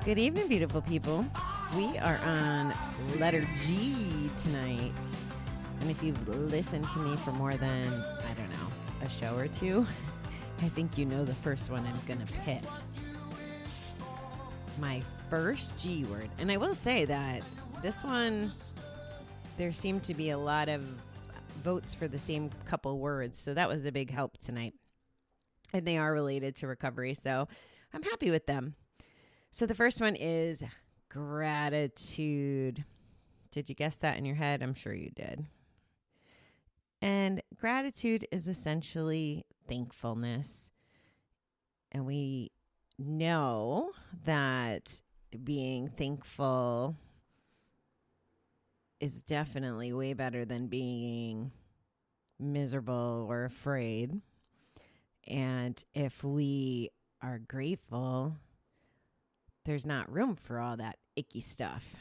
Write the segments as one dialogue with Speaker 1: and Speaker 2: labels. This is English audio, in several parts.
Speaker 1: Good evening, beautiful people. We are on letter G tonight. And if you've listened to me for more than, I don't know, a show or two, I think you know the first one I'm going to pick. My first G word. And I will say that this one, there seemed to be a lot of votes for the same couple words. So that was a big help tonight. And they are related to recovery. So I'm happy with them. So the first one is gratitude. Did you guess that in your head? I'm sure you did. And gratitude is essentially thankfulness. And we know that being thankful is definitely way better than being miserable or afraid. And if we are grateful, there's not room for all that icky stuff.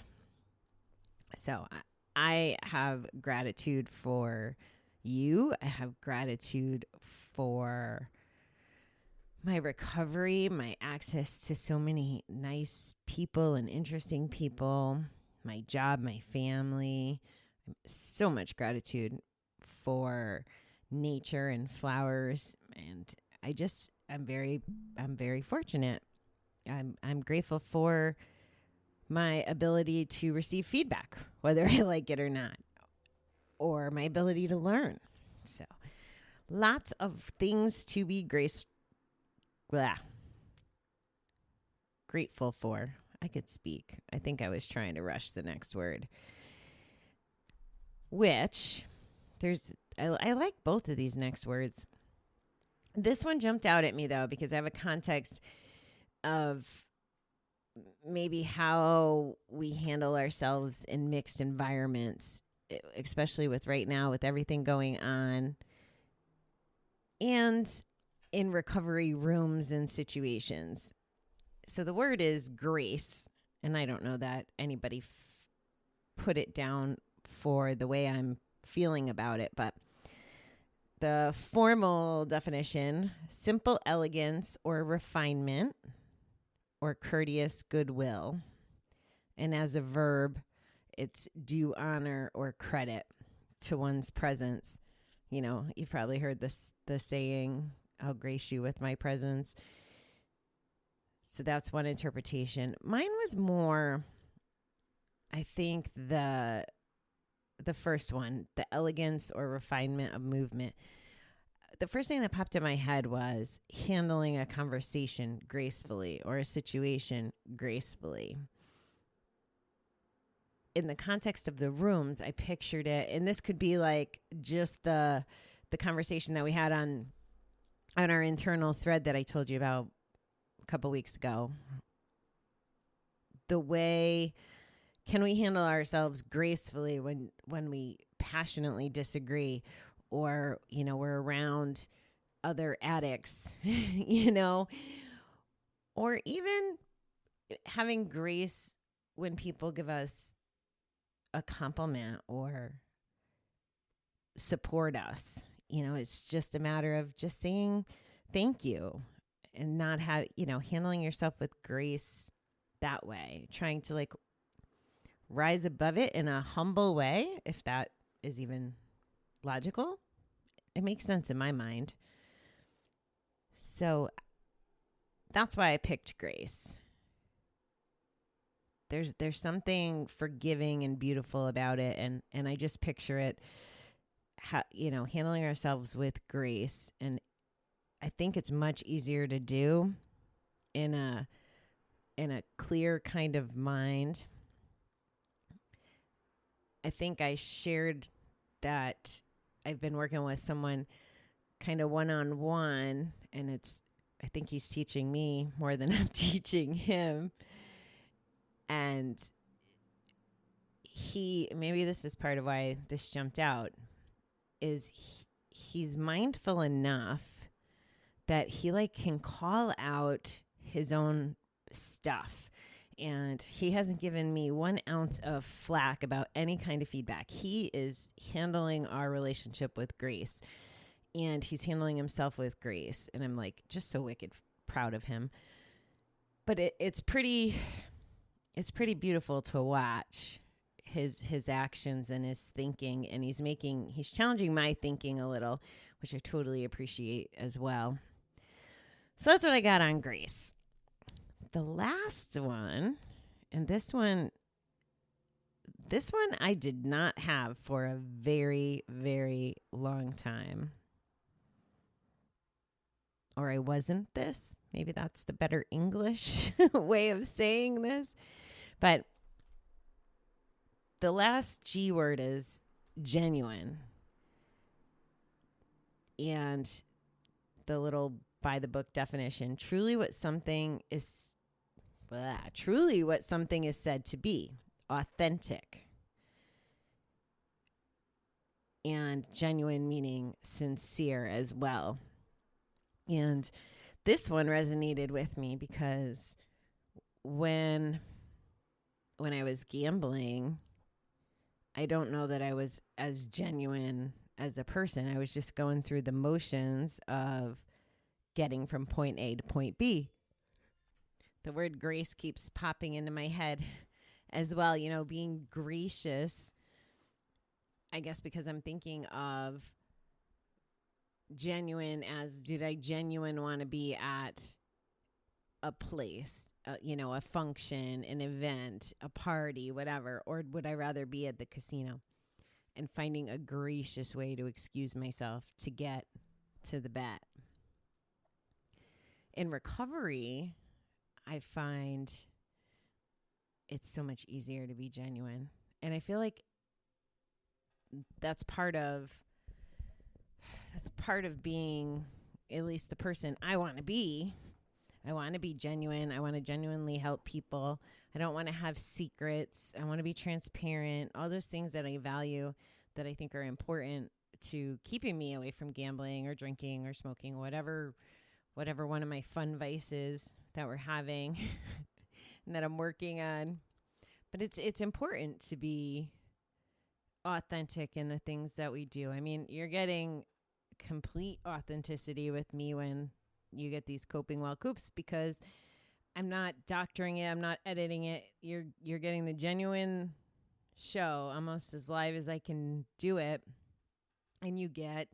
Speaker 1: So I have gratitude for you. I have gratitude for my recovery, my access to so many nice people and interesting people, my job, my family. So much gratitude for nature and flowers. And I'm very fortunate. I'm grateful for my ability to receive feedback, whether I like it or not, or my ability to learn. So lots of things to be grateful for. I could speak. I think I was trying to rush the next word, which I like both of these next words. This one jumped out at me though, because I have a context of maybe how we handle ourselves in mixed environments, especially with right now, with everything going on, and in recovery rooms and situations. So the word is grace, and I don't know that anybody put it down for the way I'm feeling about it, but the formal definition: simple elegance or refinement, or courteous goodwill. And as a verb, it's due honor or credit to one's presence. You know, you've probably heard the saying, I'll grace you with my presence. So that's one interpretation. Mine was more, I think, the first one, the elegance or refinement of movement. The first thing that popped in my head was handling a conversation gracefully or a situation gracefully. In the context of the rooms, I pictured it, and this could be like just the conversation that we had on our internal thread that I told you about a couple weeks ago. The way, can we handle ourselves gracefully when we passionately disagree? Or, you know, we're around other addicts, you know, or even having grace when people give us a compliment or support us. You know, it's just a matter of just saying thank you and not handling yourself with grace that way, trying to like rise above it in a humble way, if that is even logical. It makes sense in my mind. So that's why I picked grace. There's something forgiving and beautiful about it, and I just picture it, handling ourselves with grace. And I think it's much easier to do in a clear kind of mind. I think I shared that I've been working with someone kind of one-on-one, and I think he's teaching me more than I'm teaching him. And maybe this is part of why this jumped out, is he's mindful enough that he can call out his own stuff. And he hasn't given me 1 ounce of flack about any kind of feedback. He is handling our relationship with grace, and he's handling himself with grace. And I'm just so wicked proud of him. But it's pretty it's pretty beautiful to watch his actions and his thinking, and he's challenging my thinking a little, which I totally appreciate as well. So that's what I got on grace. The last one, and this one I did not have for a very, very long time. Or I wasn't this. Maybe that's the better English way of saying this. But the last G word is genuine. And the little by the book definition, truly what something is said to be, authentic. And genuine meaning sincere as well. And this one resonated with me because when I was gambling, I don't know that I was as genuine as a person. I was just going through the motions of getting from point A to point B. The word grace keeps popping into my head as well, being gracious. I guess because I'm thinking of genuine as, did I genuine want to be at a place, a function, an event, a party, whatever, or would I rather be at the casino? And finding a gracious way to excuse myself to get to the bet. In recovery, I find it's so much easier to be genuine. And I feel like that's part of being at least the person I want to be. I want to be genuine. I want to genuinely help people. I don't want to have secrets. I want to be transparent. All those things that I value that I think are important to keeping me away from gambling or drinking or smoking, whatever one of my fun vices that we're having and that I'm working on. But it's important to be authentic in the things that we do. I mean, you're getting complete authenticity with me when you get these Coping While Coops, because I'm not doctoring it. I'm not editing it. You're getting the genuine show almost as live as I can do it. And you get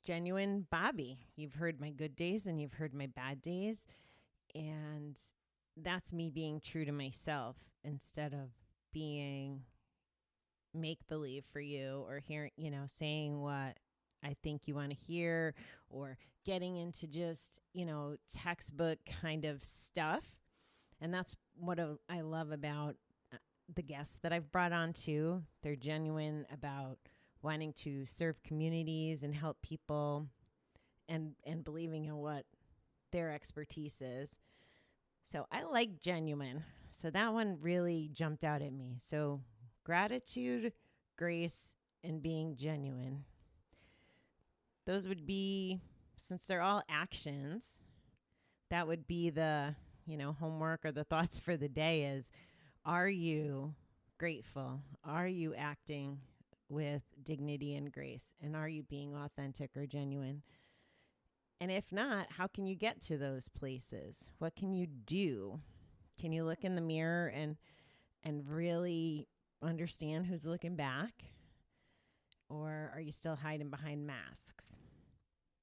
Speaker 1: genuine Bobby. You've heard my good days and you've heard my bad days. And that's me being true to myself instead of being make-believe for you or hearing, saying what I think you want to hear or getting into just, textbook kind of stuff. And that's what I love about the guests that I've brought on too. They're genuine about wanting to serve communities and help people and believing in what their expertise is. So I like genuine. So that one really jumped out at me. So gratitude, grace, and being genuine. Those would be, since they're all actions, that would be the, homework or the thoughts for the day is, are you grateful? Are you acting with dignity and grace? And are you being authentic or genuine? And if not, how can you get to those places? What can you do? Can you look in the mirror and really understand who's looking back? Or are you still hiding behind masks?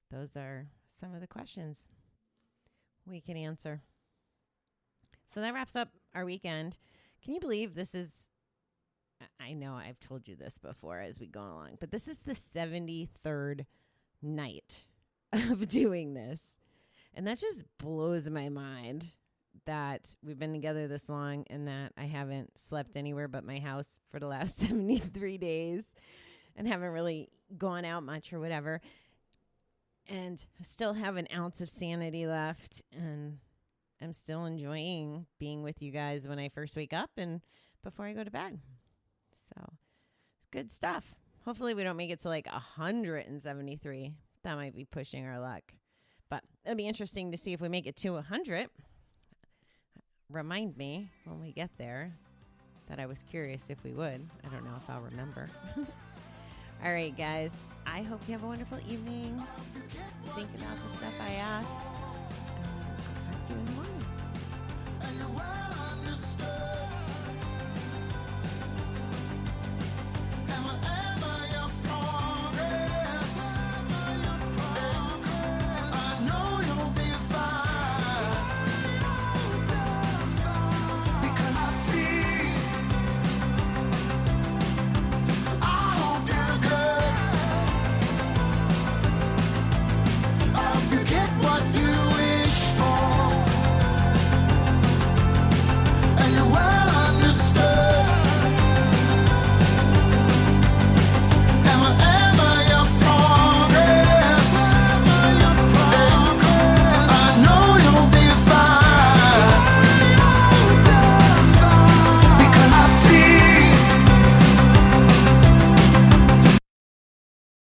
Speaker 1: Those are some of the questions we can answer. So that wraps up our weekend. Can you believe this is, I know I've told you this before as we go along, but this is the 73rd night of doing this. And that just blows my mind that we've been together this long and that I haven't slept anywhere but my house for the last 73 days and haven't really gone out much or whatever. And still have an ounce of sanity left. And I'm still enjoying being with you guys when I first wake up and before I go to bed. So it's good stuff. Hopefully we don't make it to like 173. That might be pushing our luck. But it'll be interesting to see if we make it to 100. Remind me when we get there that I was curious if we would. I don't know if I'll remember. All right, guys. I hope you have a wonderful evening. Think about the stuff I asked. I'll talk to you in the morning.